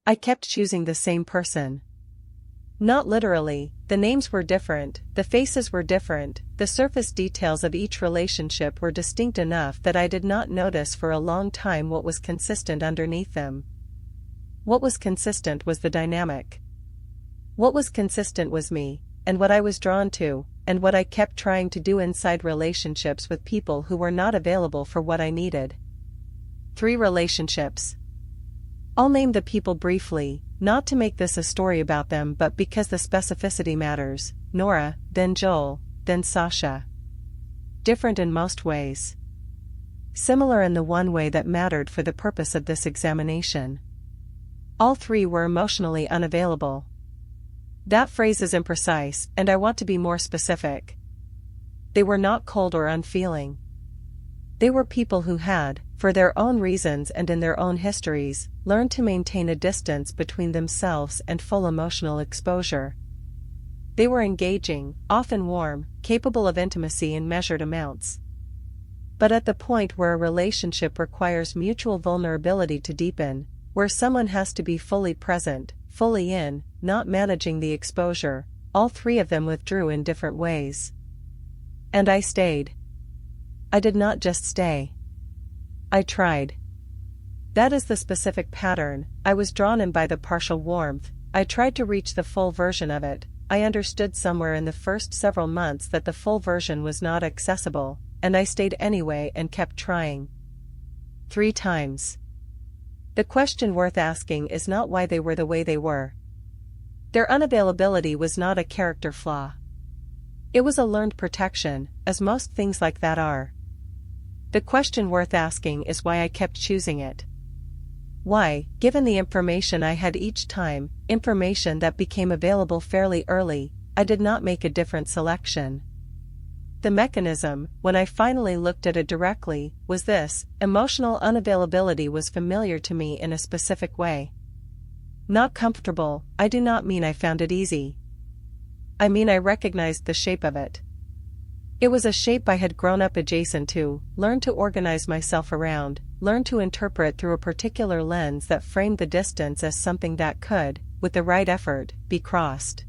I kept choosing the same person. Not literally, the names were different, the faces were different, the surface details of each relationship were distinct enough that I did not notice for a long time what was consistent underneath them. What was consistent was the dynamic. What was consistent was me, and what I was drawn to, and what I kept trying to do inside relationships with people who were not available for what I needed. 3 relationships. I'll name the people briefly, not to make this a story about them but because the specificity matters. Nora, then Joel, then Sasha. Different in most ways. Similar in the one way that mattered for the purpose of this examination. All 3 were emotionally unavailable. That phrase is imprecise, and I want to be more specific. They were not cold or unfeeling. They were people who had, for their own reasons and in their own histories, learned to maintain a distance between themselves and full emotional exposure. They were engaging, often warm, capable of intimacy in measured amounts. But at the point where a relationship requires mutual vulnerability to deepen, where someone has to be fully present, fully in, not managing the exposure, all 3 of them withdrew in different ways. And I stayed. I did not just stay. I tried. That is the specific pattern. I was drawn in by the partial warmth. I tried to reach the full version of it. I understood somewhere in the first several months that the full version was not accessible, and I stayed anyway and kept trying. 3 times. The question worth asking is not why they were the way they were. Their unavailability was not a character flaw. It was a learned protection, as most things like that are. The question worth asking is why I kept choosing it. Why, given the information I had each time, information that became available fairly early, I did not make a different selection. The mechanism, when I finally looked at it directly, was this: emotional unavailability was familiar to me in a specific way. Not comfortable, I do not mean I found it easy. I mean I recognized the shape of it. It was a shape I had grown up adjacent to, learned to organize myself around, learned to interpret through a particular lens that framed the distance as something that could, with the right effort, be crossed.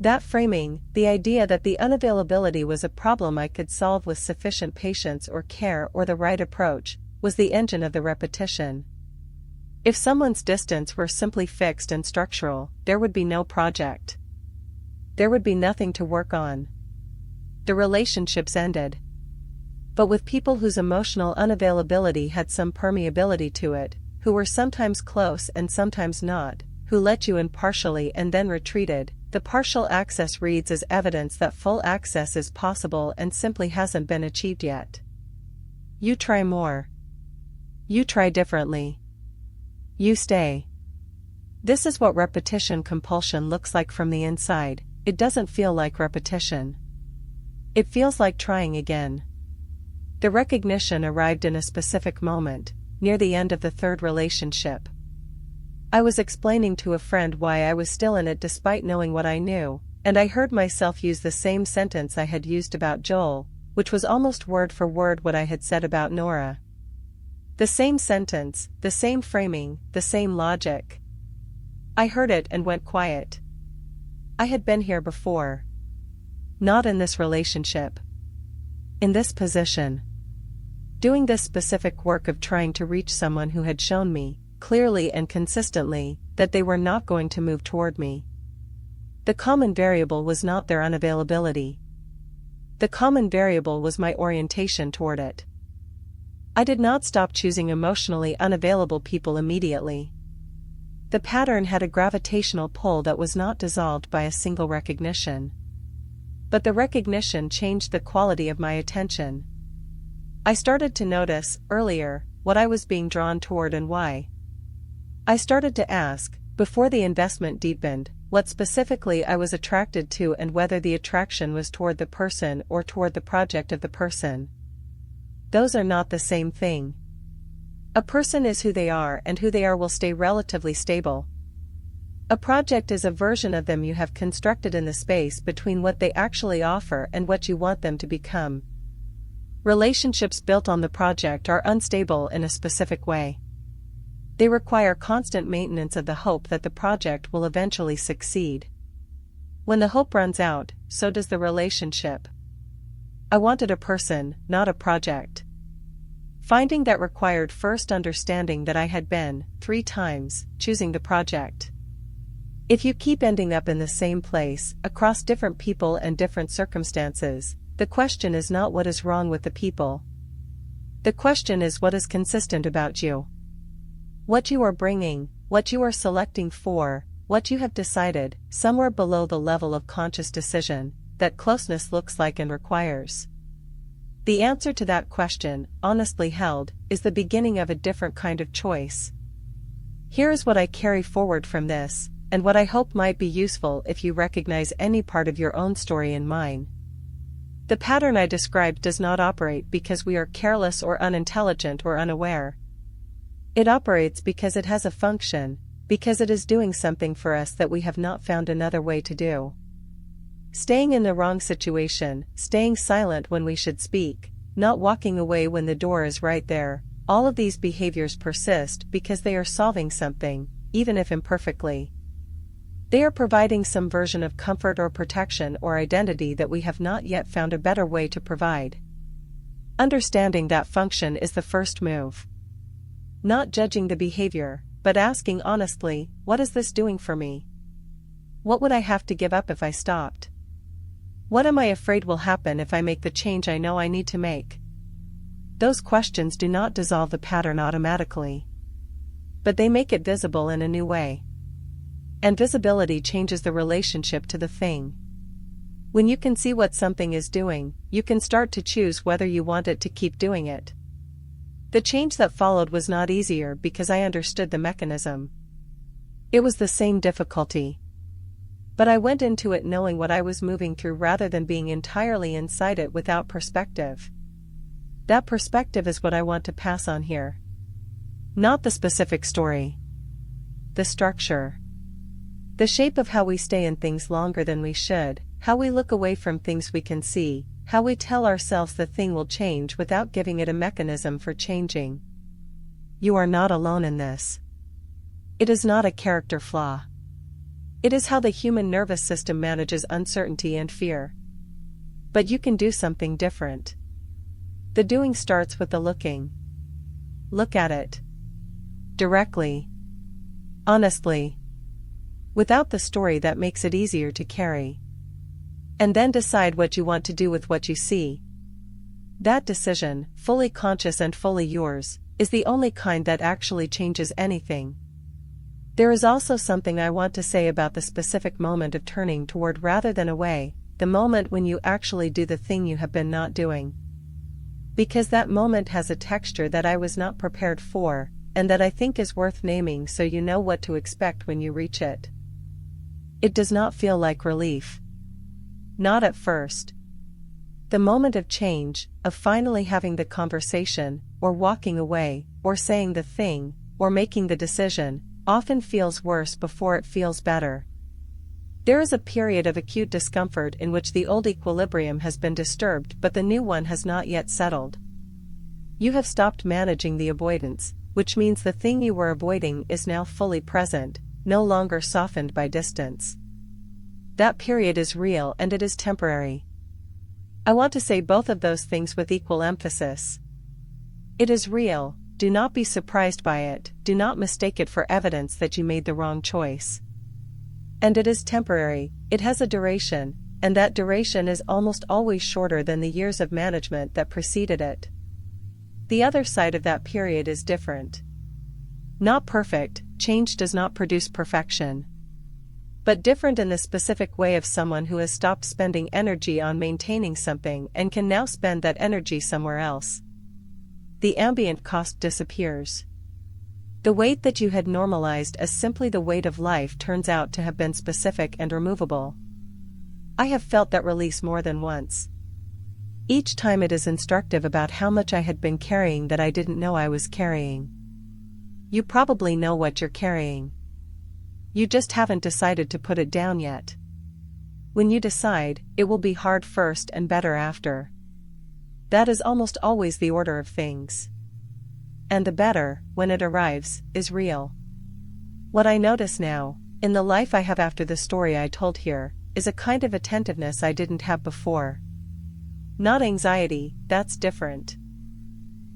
That framing, the idea that the unavailability was a problem I could solve with sufficient patience or care or the right approach, was the engine of the repetition. If someone's distance were simply fixed and structural, there would be no project. There would be nothing to work on. The relationships ended. But with people whose emotional unavailability had some permeability to it, who were sometimes close and sometimes not, who let you in partially and then retreated, the partial access reads as evidence that full access is possible and simply hasn't been achieved yet. You try more. You try differently. You stay. This is what repetition compulsion looks like from the inside. It doesn't feel like repetition. It feels like trying again. The recognition arrived in a specific moment, near the end of the 3rd relationship. I was explaining to a friend why I was still in it despite knowing what I knew, and I heard myself use the same sentence I had used about Joel, which was almost word for word what I had said about Nora. The same sentence, the same framing, the same logic. I heard it and went quiet. I had been here before. Not in this relationship. In this position. Doing this specific work of trying to reach someone who had shown me, clearly and consistently, that they were not going to move toward me. The common variable was not their unavailability. The common variable was my orientation toward it. I did not stop choosing emotionally unavailable people immediately. The pattern had a gravitational pull that was not dissolved by a single recognition. But the recognition changed the quality of my attention. I started to notice, earlier, what I was being drawn toward and why. I started to ask, before the investment deepened, what specifically I was attracted to and whether the attraction was toward the person or toward the project of the person. Those are not the same thing. A person is who they are, and who they are will stay relatively stable. A project is a version of them you have constructed in the space between what they actually offer and what you want them to become. Relationships built on the project are unstable in a specific way. They require constant maintenance of the hope that the project will eventually succeed. When the hope runs out, so does the relationship. I wanted a person, not a project. Finding that required first understanding that I had been, 3 times, choosing the project. If you keep ending up in the same place, across different people and different circumstances, the question is not what is wrong with the people. The question is what is consistent about you. What you are bringing, what you are selecting for, what you have decided, somewhere below the level of conscious decision, that closeness looks like and requires. The answer to that question, honestly held, is the beginning of a different kind of choice. Here is what I carry forward from this, and what I hope might be useful if you recognize any part of your own story in mine. The pattern I described does not operate because we are careless or unintelligent or unaware. It operates because it has a function, because it is doing something for us that we have not found another way to do. Staying in the wrong situation, staying silent when we should speak, not walking away when the door is right there, all of these behaviors persist because they are solving something, even if imperfectly. They are providing some version of comfort or protection or identity that we have not yet found a better way to provide. Understanding that function is the first move. Not judging the behavior, but asking honestly, what is this doing for me? What would I have to give up if I stopped? What am I afraid will happen if I make the change I know I need to make? Those questions do not dissolve the pattern automatically. But they make it visible in a new way. And visibility changes the relationship to the thing. When you can see what something is doing, you can start to choose whether you want it to keep doing it. The change that followed was not easier because I understood the mechanism. It was the same difficulty. But I went into it knowing what I was moving through rather than being entirely inside it without perspective. That perspective is what I want to pass on here. Not the specific story. The structure. The shape of how we stay in things longer than we should, how we look away from things we can see, how we tell ourselves the thing will change without giving it a mechanism for changing. You are not alone in this. It is not a character flaw. It is how the human nervous system manages uncertainty and fear. But you can do something different. The doing starts with the looking. Look at it. Directly. Honestly. Without the story that makes it easier to carry. And then decide what you want to do with what you see. That decision, fully conscious and fully yours, is the only kind that actually changes anything. There is also something I want to say about the specific moment of turning toward rather than away, the moment when you actually do the thing you have been not doing. Because that moment has a texture that I was not prepared for, and that I think is worth naming so you know what to expect when you reach it. It does not feel like relief. Not at first. The moment of change, of finally having the conversation, or walking away, or saying the thing, or making the decision, often feels worse before it feels better. There is a period of acute discomfort in which the old equilibrium has been disturbed but the new one has not yet settled. You have stopped managing the avoidance, which means the thing you were avoiding is now fully present, no longer softened by distance. That period is real and it is temporary. I want to say both of those things with equal emphasis. It is real. Do not be surprised by it, do not mistake it for evidence that you made the wrong choice. And it is temporary, it has a duration, and that duration is almost always shorter than the years of management that preceded it. The other side of that period is different. Not perfect, change does not produce perfection. But different in the specific way of someone who has stopped spending energy on maintaining something and can now spend that energy somewhere else. The ambient cost disappears. The weight that you had normalized as simply the weight of life turns out to have been specific and removable. I have felt that release more than once. Each time it is instructive about how much I had been carrying that I didn't know I was carrying. You probably know what you're carrying. You just haven't decided to put it down yet. When you decide, it will be hard first and better after. That is almost always the order of things. And the better, when it arrives, is real. What I notice now, in the life I have after the story I told here, is a kind of attentiveness I didn't have before. Not anxiety, that's different.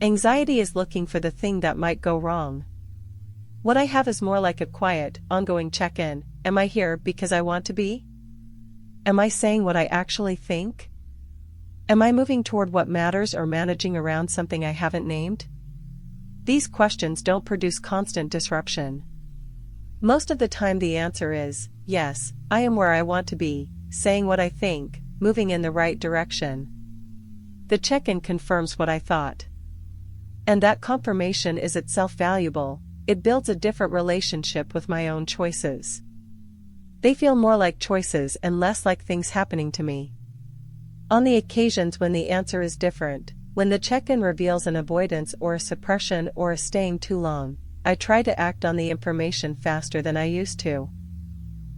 Anxiety is looking for the thing that might go wrong. What I have is more like a quiet, ongoing check-in. Am I here because I want to be? Am I saying what I actually think? Am I moving toward what matters or managing around something I haven't named? These questions don't produce constant disruption. Most of the time the answer is, yes, I am where I want to be, saying what I think, moving in the right direction. The check-in confirms what I thought. And that confirmation is itself valuable. It builds a different relationship with my own choices. They feel more like choices and less like things happening to me. On the occasions when the answer is different, when the check-in reveals an avoidance or a suppression or a staying too long, I try to act on the information faster than I used to.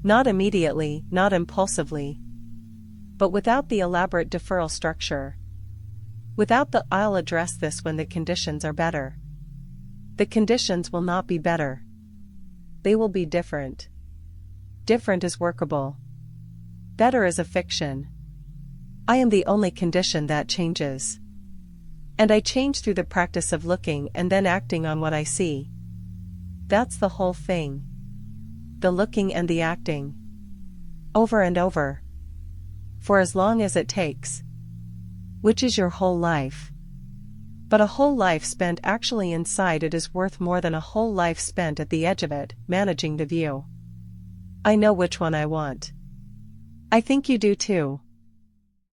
Not immediately, not impulsively. But without the elaborate deferral structure. Without the "I'll address this when the conditions are better." The conditions will not be better. They will be different. Different is workable. Better is a fiction. I am the only condition that changes. And I change through the practice of looking and then acting on what I see. That's the whole thing. The looking and the acting. Over and over. For as long as it takes. Which is your whole life. But a whole life spent actually inside it is worth more than a whole life spent at the edge of it, managing the view. I know which one I want. I think you do too.